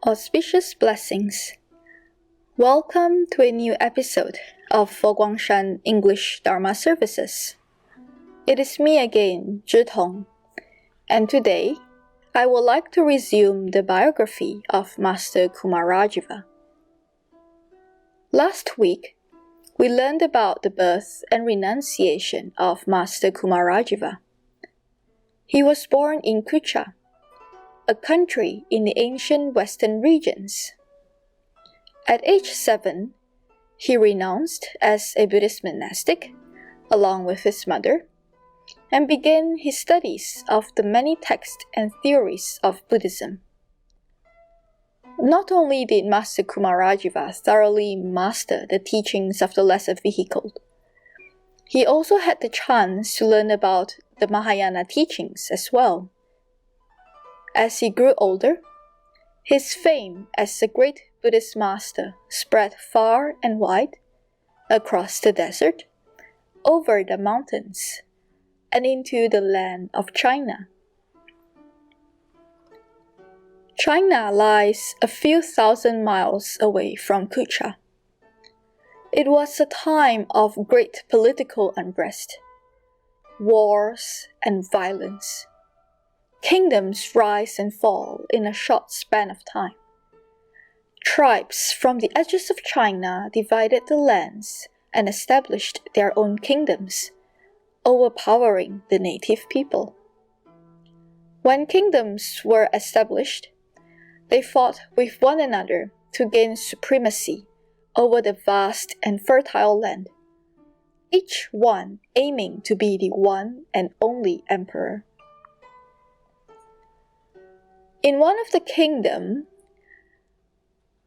Auspicious blessings. Welcome to a new episode of Shan English Dharma services. It is me again, Tong, and today I would like to resume the biography of Master Kumarajiva. Last week, we learned about the birth and renunciation of Master Kumarajiva. He was born in Kucha, a country in the ancient western regions. At age 7, he renounced as a Buddhist monastic, along with his mother, and began his studies of the many texts and theories of Buddhism. Not only did Master Kumarajiva thoroughly master the teachings of the lesser vehicle, he also had the chance to learn about the Mahayana teachings as well. As he grew older, his fame as a great Buddhist master spread far and wide, across the desert, over the mountains, and into the land of China. China lies a few thousand miles away from Kucha. It was a time of great political unrest, wars, and violence. Kingdoms rise and fall in a short span of time. Tribes from the edges of China divided the lands and established their own kingdoms, overpowering the native people. When kingdoms were established, they fought with one another to gain supremacy over the vast and fertile land, each one aiming to be the one and only emperor. In one of the kingdoms,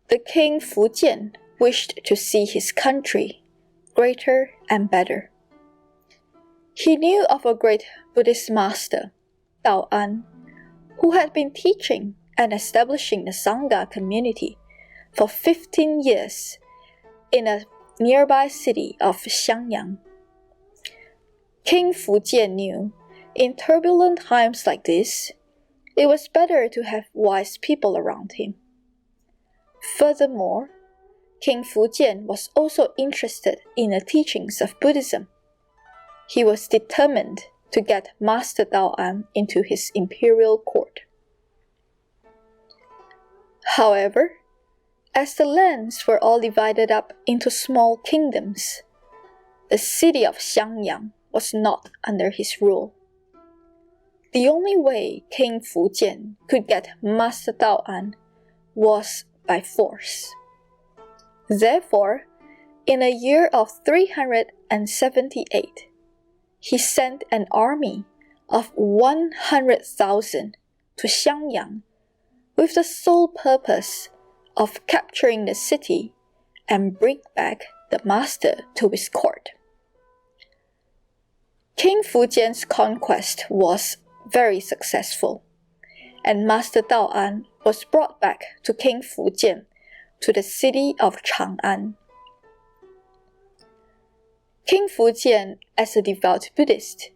the king Fujian wished to see his country greater and better. He knew of a great Buddhist master, An, who had been teaching and establishing the Sangha community for 15 years in a nearby city of Xiangyang. King Fujian knew, in turbulent times like this, it was better to have wise people around him. Furthermore, King Fujian was also interested in the teachings of Buddhism. He was determined to get Master An into his imperial court. However, as the lands were all divided up into small kingdoms, the city of Xiangyang was not under his rule. The only way King Fujian could get Master An was by force. Therefore, in a year of 378, he sent an army of 100,000 to Xiangyang with the sole purpose of capturing the city and bring back the master to his court. King Fujian's conquest was very successful, and Master An was brought back to King Fujian to the city of Chang'an. King Fujian, as a devout Buddhist,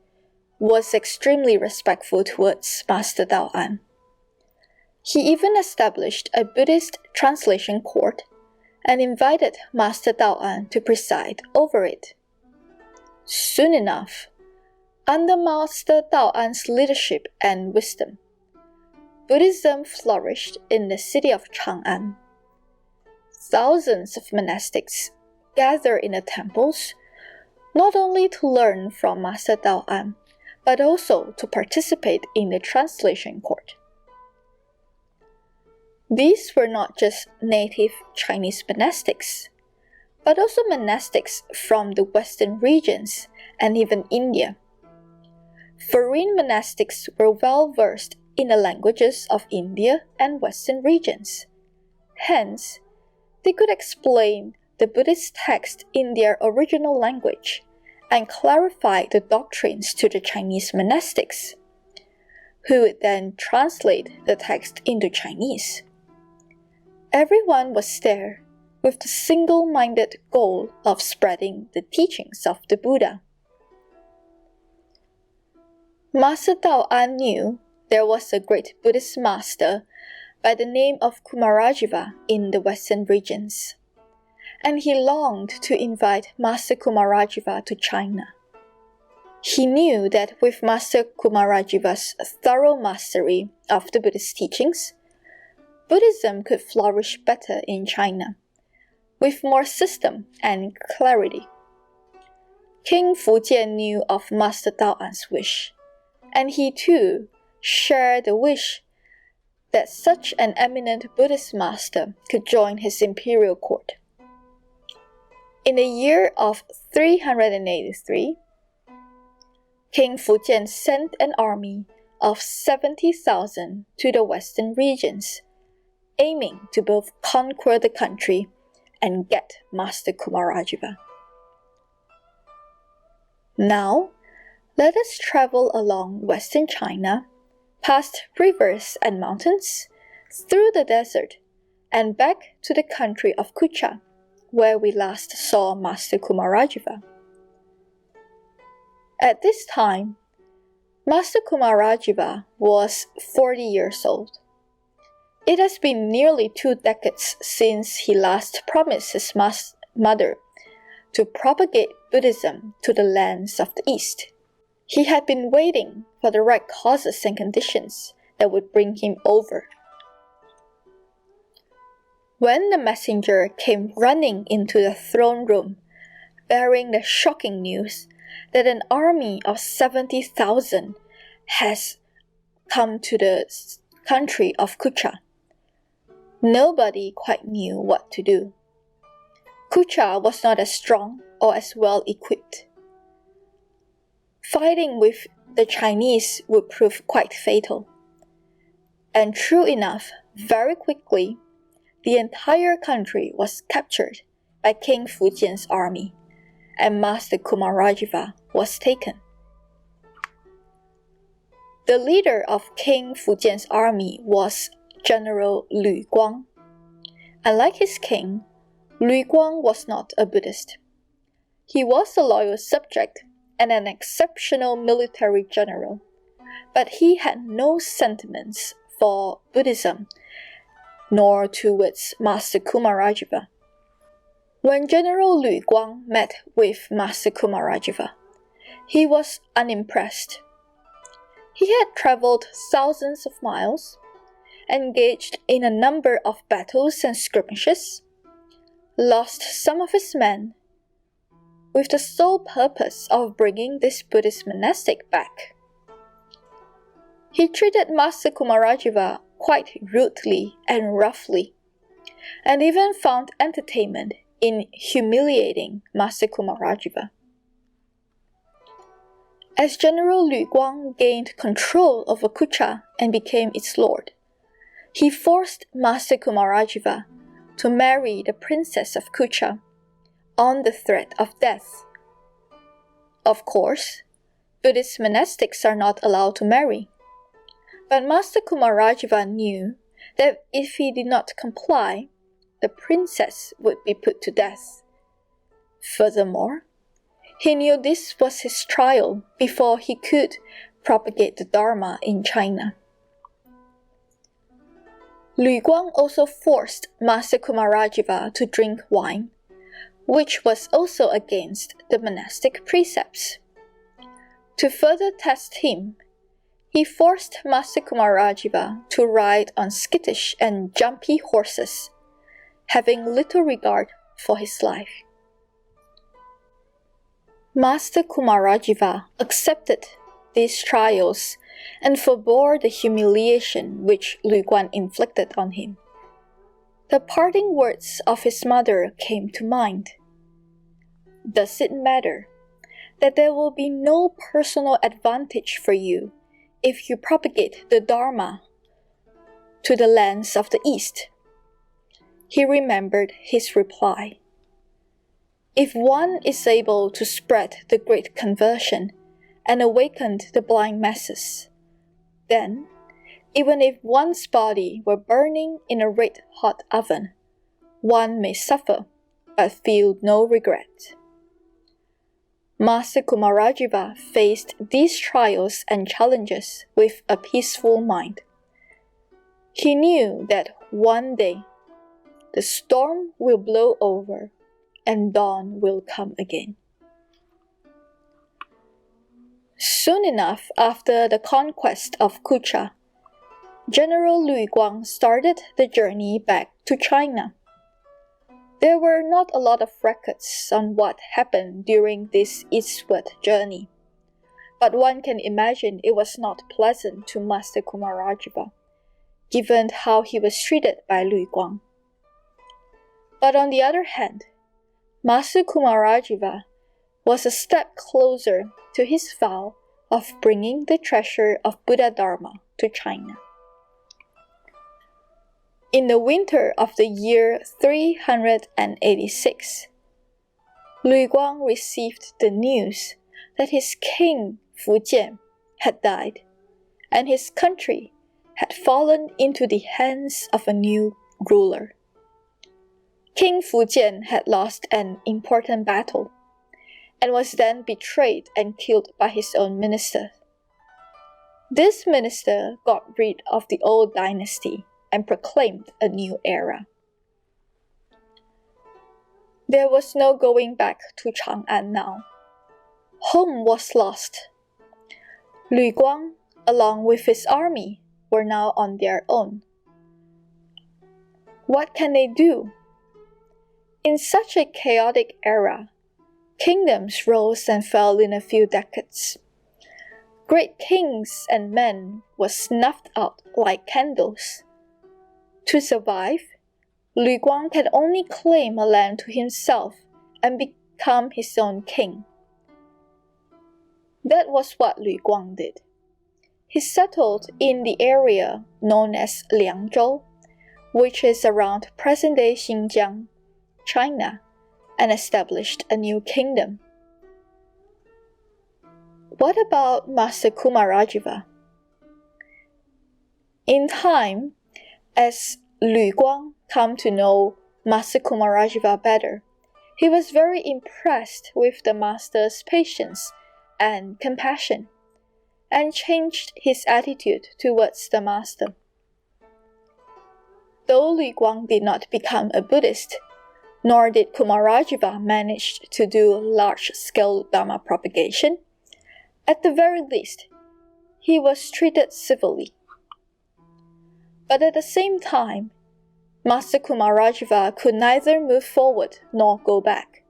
was extremely respectful towards Master An. He even established a Buddhist translation court and invited Master An to preside over it. Soon enough, under Master An's leadership and wisdom, Buddhism flourished in the city of Chang'an. Thousands of monastics gathered in the temples, not only to learn from Master An, but also to participate in the translation court. These were not just native Chinese monastics, but also monastics from the western regions and even India. Foreign monastics were well versed in the languages of India and western regions. Hence, they could explain the Buddhist text in their original language and clarify the doctrines to the Chinese monastics, who would then translate the text into Chinese. Everyone was there with the single-minded goal of spreading the teachings of the Buddha. Master An knew there was a great Buddhist master by the name of Kumarajiva in the western regions, and he longed to invite Master Kumarajiva to China. He knew that with Master Kumarajiva's thorough mastery of the Buddhist teachings, Buddhism could flourish better in China, with more system and clarity. King Fujian knew of Master Dao'an's wish, and he too shared the wish that such an eminent Buddhist master could join his imperial court. In the year of 383, King Fujian sent an army of 70,000 to the western regions, aiming to both conquer the country and get Master Kumarajiva. Now, let us travel along western China, past rivers and mountains, through the desert, and back to the country of Kucha, where we last saw Master Kumarajiva. At this time, Master Kumarajiva was 40 years old. It has been nearly 2 decades since he last promised his mother to propagate Buddhism to the lands of the East. He had been waiting for the right causes and conditions that would bring him over. When the messenger came running into the throne room, bearing the shocking news that an army of 70,000 has come to the country of Kucha, nobody quite knew what to do. Kucha was not as strong or as well equipped. Fighting with the Chinese would prove quite fatal. And true enough, very quickly, the entire country was captured by King Fujian's army, and Master Kumarajiva was taken. The leader of King Fujian's army was General Guang. Unlike his king, Guang was not a Buddhist. He was a loyal subject and an exceptional military general, but he had no sentiments for Buddhism, nor towards Master Kumarajiva. When General Guang met with Master Kumarajiva, he was unimpressed. He had traveled thousands of miles, engaged in a number of battles and skirmishes, lost some of his men, with the sole purpose of bringing this Buddhist monastic back. He treated Master Kumarajiva quite rudely and roughly, and even found entertainment in humiliating Master Kumarajiva. As General Guang gained control over Kucha and became its lord, he forced Master Kumarajiva to marry the princess of Kucha on the threat of death. Of course, Buddhist monastics are not allowed to marry, but Master Kumarajiva knew that if he did not comply, the princess would be put to death. Furthermore, he knew this was his trial before he could propagate the Dharma in China. Guang also forced Master Kumarajiva to drink wine, which was also against the monastic precepts. To further test him, he forced Master Kumarajiva to ride on skittish and jumpy horses, having little regard for his life. Master Kumarajiva accepted these trials and forbore the humiliation which Guang inflicted on him. The parting words of his mother came to mind. Does it matter that there will be no personal advantage for you if you propagate the Dharma to the lands of the East? He remembered his reply. If one is able to spread the great conversion and awaken the blind masses, then, even if one's body were burning in a red-hot oven, one may suffer but feel no regret. Master Kumarajiva faced these trials and challenges with a peaceful mind. He knew that one day the storm will blow over and dawn will come again. Soon enough after the conquest of Kucha, General Guang started the journey back to China. There were not a lot of records on what happened during this eastward journey, but one can imagine it was not pleasant to Master Kumarajiva, given how he was treated by Guang. But on the other hand, Master Kumarajiva was a step closer to his vow of bringing the treasure of Buddha Dharma to China. In the winter of the year 386, Guang received the news that his king Fujian had died, and his country had fallen into the hands of a new ruler. King Fujian had lost an important battle, and was then betrayed and killed by his own minister. This minister got rid of the old dynasty and proclaimed a new era. There was no going back to Chang'an now. Home was lost. Guang, along with his army, were now on their own. What can they do? In such a chaotic era, kingdoms rose and fell in a few decades. Great kings and men were snuffed out like candles. To survive, Guang can only claim a land to himself and become his own king. That was what Guang did. He settled in the area known as Liangzhou, which is around present-day Xinjiang, China, and established a new kingdom. What about Master Kumarajiva? In time, as Guang came to know Master Kumarajiva better, he was very impressed with the master's patience and compassion, and changed his attitude towards the master. Though Guang did not become a Buddhist, nor did Kumarajiva manage to do large-scale Dharma propagation, at the very least, he was treated civilly. But at the same time, Master Kumarajiva could neither move forward nor go back.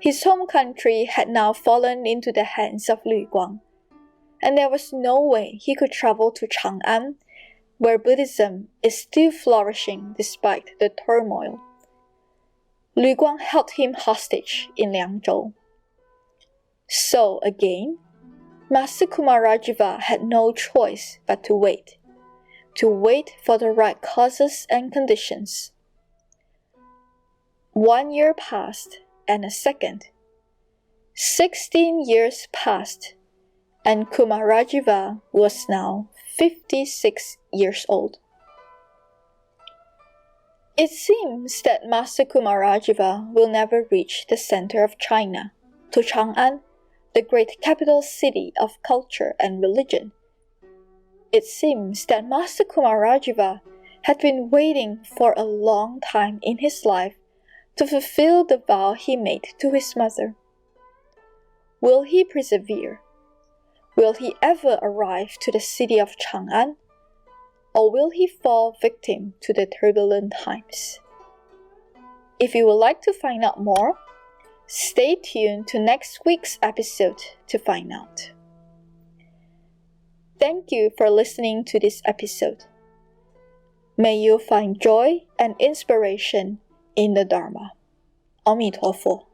His home country had now fallen into the hands of Guang, and there was no way he could travel to Chang'an, where Buddhism is still flourishing despite the turmoil. Guang held him hostage in Liangzhou. So again, Master Kumarajiva had no choice but to wait for the right causes and conditions. 1 year passed, and a second. 16 years passed, and Kumarajiva was now 56 years old. It seems that Master Kumarajiva will never reach the center of China, to Chang'an, the great capital city of culture and religion. It seems that Master Kumarajiva had been waiting for a long time in his life to fulfill the vow he made to his mother. Will he persevere? Will he ever arrive to the city of Chang'an? Or will he fall victim to the turbulent times? If you would like to find out more, stay tuned to next week's episode to find out. Thank you for listening to this episode. May you find joy and inspiration in the Dharma. 阿弥陀佛。